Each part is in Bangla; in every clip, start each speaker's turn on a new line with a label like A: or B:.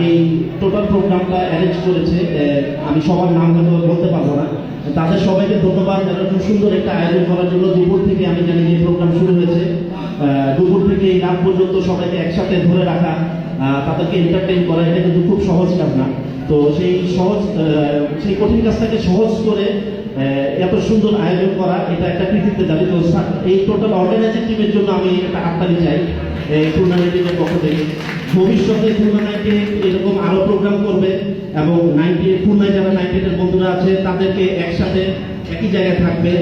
A: এই টোটাল প্রোগ্রামটা অ্যারেঞ্জ করেছে। আমি সবার নাম হয়তো বলতে পারবো না, তাদের সবাইকে ধন্যবাদ যারা খুব সুন্দর একটা আয়োজন করার জন্য। দুপুর থেকে আমি জানি যে প্রোগ্রাম শুরু হয়েছে, দুপুর থেকে এই রাত পর্যন্ত সবাইকে একসাথে ধরে রাখা, তাদেরকে এন্টারটেইন করা, এটা কিন্তু খুব সহজ কাজ না। তো সেই কঠিন কাজটাকে সহজ করে এত সুন্দর আয়োজন করা, এটা একটা কৃতিত্বের দাবি। তো এই টোটাল অর্গানাইজিং টিমের জন্য আমি একটা হাততালি চাই এই টুর্নামেন্টের পক্ষ থেকে। ভবিষ্যতে টুর্নামেন্টে এরকম আরো প্রোগ্রাম করবে এবং খুলনায় যারা 98-এর বন্ধুরা আছে তাদেরকে একসাথে একই জায়গায় থাকবে,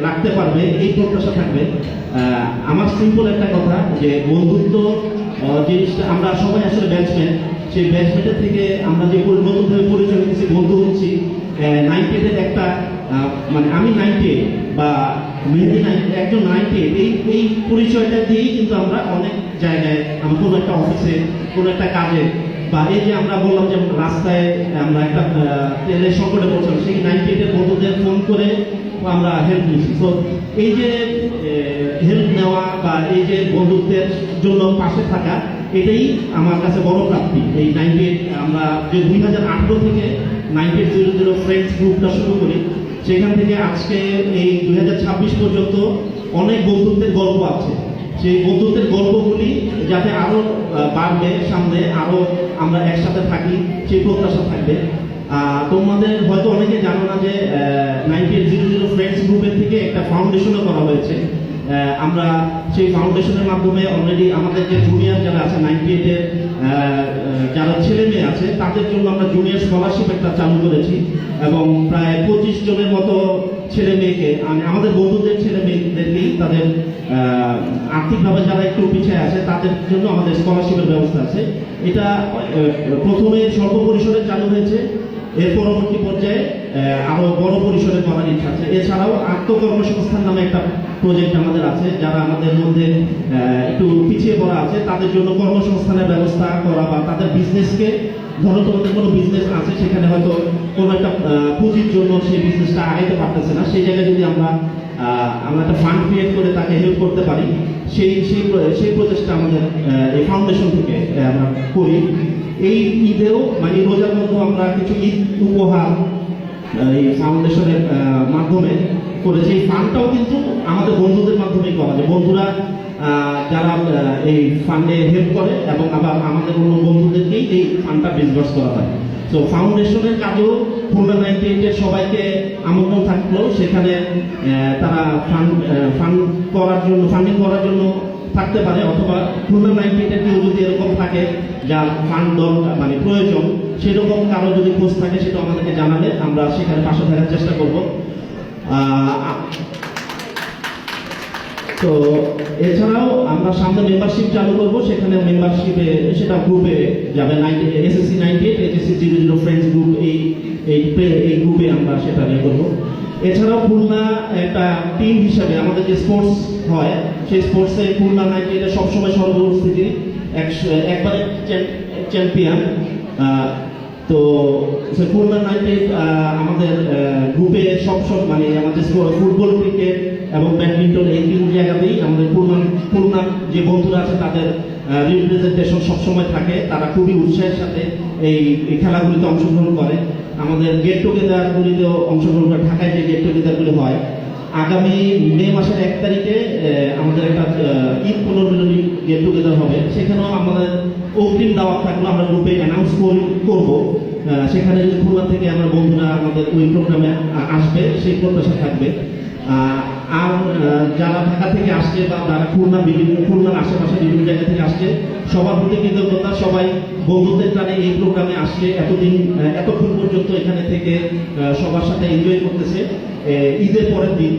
A: রাখতে পারবে, এই প্রত্যাশা থাকবে। আমার সিম্পল একটা কথা যে বন্ধুত্ব জিনিসটা, আমরা সবাই আসলে ব্যাচমেট, সেই ব্যাচমেটের থেকে আমরা যে নতুনভাবে পরিচয় দিচ্ছি, বন্ধু হচ্ছি। 98-এর একটা মানে আমি 98 বা মেহেদি একজন 98, এই পরিচয়টা দিয়েই কিন্তু আমরা অনেক জায়গায়, আমরা কোনো একটা অফিসে, কোনো একটা কাজে, বা এই যে আমরা বললাম যে রাস্তায় আমরা একটা তেলের সংকটে পড়ছিলাম, সেই 98-এর বন্ধুদের ফোন করে আমরা হেল্প নিচ্ছি। তো এই যে হেল্প নেওয়া বা এই যে বন্ধুত্বের জন্য পাশে থাকা, এটাই আমার কাছে বড় প্রাপ্তি। এই 98 আমরা যে 2018 থেকে 9800 ফ্রেন্ডস গ্রুপটা শুরু করি, সেখান থেকে আজকে এই 2026 পর্যন্ত অনেক বন্ধুত্বের গল্প আছে। সেই বন্ধুত্বের গল্পগুলি যাতে আরো বাড়বে, সামনে আরো আমরা একসাথে থাকি, সেই প্রত্যাশা থাকবে। তোমাদের হয়তো অনেকে জানো না যে 9800 ফ্রেন্ডস গ্রুপের থেকে একটা ফাউন্ডেশনও করা হয়েছে। আমরা সেই ফাউন্ডেশনের মাধ্যমে অলরেডি আমাদের যে জুনিয়র যারা আছে 98-এর যারা ছেলে মেয়ে আছে, তাদের জন্য আমরা জুনিয়র স্কলারশিপ একটা চালু করেছি এবং প্রায় 25 জনের মতো ছেলে মেয়েকে, আমাদের বন্ধুদের ছেলে মেয়েদেরকেই, তাদের আর্থিকভাবে যারা একটু পিছিয়ে আছে তাদের জন্য আমাদের স্কলারশিপের ব্যবস্থা আছে। এটা প্রথমে স্বল্প পরিসরে চালু হয়েছে, এর পরবর্তী পর্যায়ে আরো বড় পরিসরে করার ইচ্ছা আছে। এছাড়াও আত্মকর্মসংস্থান নামে একটা প্রজেক্ট আমাদের আছে, যারা আমাদের মধ্যে একটু পিছিয়ে পড়া আছে তাদের জন্য কর্মসংস্থানের ব্যবস্থা করা, বা তাদের বিজনেসকে, ধরো তোমাদের কোনো বিজনেস আছে, সেখানে হয়তো কোনো একটা পুঁজির জন্য সেই বিজনেসটা আগাইতে পারতেছে না, সেই জায়গায় যদি আমরা একটা ফান্ড ক্রিয়েট করে তাকে হেল্প করতে পারি, সেই প্রচেষ্টা আমাদের এই ফাউন্ডেশন থেকে আমরা করি। এই ঈদেও মানে রোজার মধ্যে আমরা কিছু ঈদ উপহার এই ফাউন্ডেশনের মাধ্যমে করেছি। এই ফান্ডটাও কিন্তু আমাদের বন্ধুদের মাধ্যমেই করা যায়। বন্ধুরা যারা এই ফান্ডে হেল্প করে এবং আবার আমাদের অন্য বন্ধুদেরকেই এই ফান্ডটা ডিসবার্স করা হয়। তো ফাউন্ডেশনের কাজেও খুলনা 98-এর সবাইকে আমন্ত্রণ থাকলো, সেখানে তারা ফান্ডিং করার জন্য থাকতে পারে, অথবা খুলনা 98-এর কেউ যদি এরকম থাকে যার ফান্ড মানে প্রয়োজন, সেরকম কারো যদি খোঁজ থাকে সেটা আমাদেরকে জানালে আমরা সেখানে পাশে থাকার চেষ্টা করব। তো এছাড়াও আমরা সামনে মেম্বারশিপ চালু করব, সেখানে মেম্বারশিপে সেটা গ্রুপে যাবে, SSC 98 HSC 00 ফ্রেন্ডস গ্রুপ, এই গ্রুপে আমরা সেটা নিয়ে করবো। এছাড়াও খুলনা একটা টিম হিসাবে আমাদের যে স্পোর্টস হয়, সেই স্পোর্টসে খুলনা 98 সবসময় সর্বস্থিতি, একবারে চ্যাম্পিয়ন। তো খুলনা 98 আমাদের গ্রুপে সব মানে আমাদের ফুটবল, ক্রিকেট এবং ব্যাডমিন্টন, এই তিন জায়গাতেই আমাদের খুলনা যে বন্ধুরা আছে তাদের রিপ্রেজেন্টেশন সবসময় থাকে। তারা খুবই উৎসাহের সাথে এই খেলাগুলিতে অংশগ্রহণ করে। আমাদের গেট টুগেদারগুলিতেও অংশগ্রহণ করে, ঢাকায় যে গেট টুগেদারগুলি হয়। আগামী মে মাসের 1 তারিখে আমাদের একটা ঈদ পুনর্মিলনী গেট টুগেদার হবে, সেখানেও আমাদের অগ্রিম দাওয়াত থাকলো, আমরা গ্রুপে অ্যানাউন্স করব। সেখানে যদি খুলনা থেকে আমরা বন্ধুরা আমাদের ওই প্রোগ্রামে আসবে, সেই প্রত্যাশা থাকবে। আর যারা ঢাকা থেকে আসছে বা যারা খুলনার আশেপাশে বিভিন্ন জায়গা থেকে আসছে, সবার প্রতি কৃতজ্ঞতা। সবাই বন্ধুদের টানে এই প্রোগ্রামে আসছে, এতক্ষণ পর্যন্ত এখানে থেকে সবার সাথে এনজয় করতেছে। ঈদের পরের দিন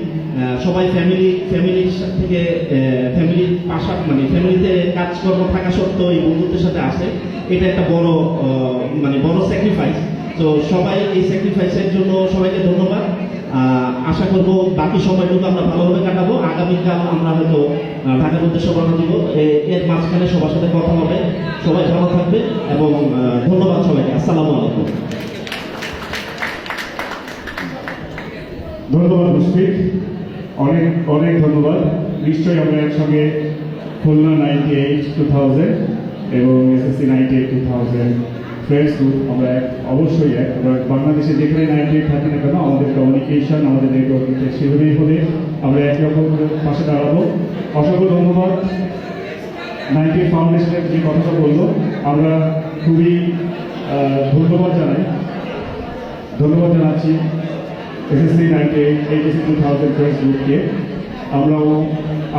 A: সবাই ফ্যামিলির থেকে, ফ্যামিলির মানে ফ্যামিলিতে কাজকর্ম থাকা সত্ত্বেও এই বন্ধুদের সাথে আসে, এটা একটা বড় স্যাক্রিফাইস। তো সবাই এই স্যাক্রিফাইসের জন্য সবাইকে ধন্যবাদ। আশা করব বাকি সময়টুকু আমরা ভালোভাবে কাটাবো। আগামীকাল আমরা হয়তো ঢাকার উদ্দেশ্যে রওনা দিব, এর মাঝখানে সবার সাথে কথা হবে। সবাই ভালো থাকবে এবং ধন্যবাদ সবাইকে। আসসালামু আলাইকুম।
B: ধন্যবাদ মুশফিক, অনেক অনেক ধন্যবাদ। নিশ্চয়ই আমরা একসঙ্গে খুলনা 98 2000 এবং SSC 98 ফ্রেন্ডস গ্রুপ আমরা অবশ্যই আমরা বাংলাদেশে যেখানে 98 থাকি না কেন আমাদের কমিউনিকেশন আমাদের নেটওয়ার্কিংটা সেভাবেই হলে আমরা একই রকমের পাশে দাঁড়াবো। অসংখ্য ধন্যবাদ 98 ফাউন্ডেশনের যে কথাটা বললো, আমরা খুবই ধন্যবাদ জানাচ্ছি SSC 98 HSC 2000 ফ্রেন্ডস গ্রুপকে।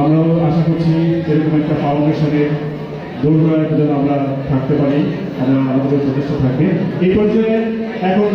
B: আমরাও আশা করছি এরকম একটা ফাউন্ডেশনের দোরগোড়ায় যেন আমরা থাকতে পারি, আমাদের প্রচেষ্টা থাকে। এই পর্যায়ে এখন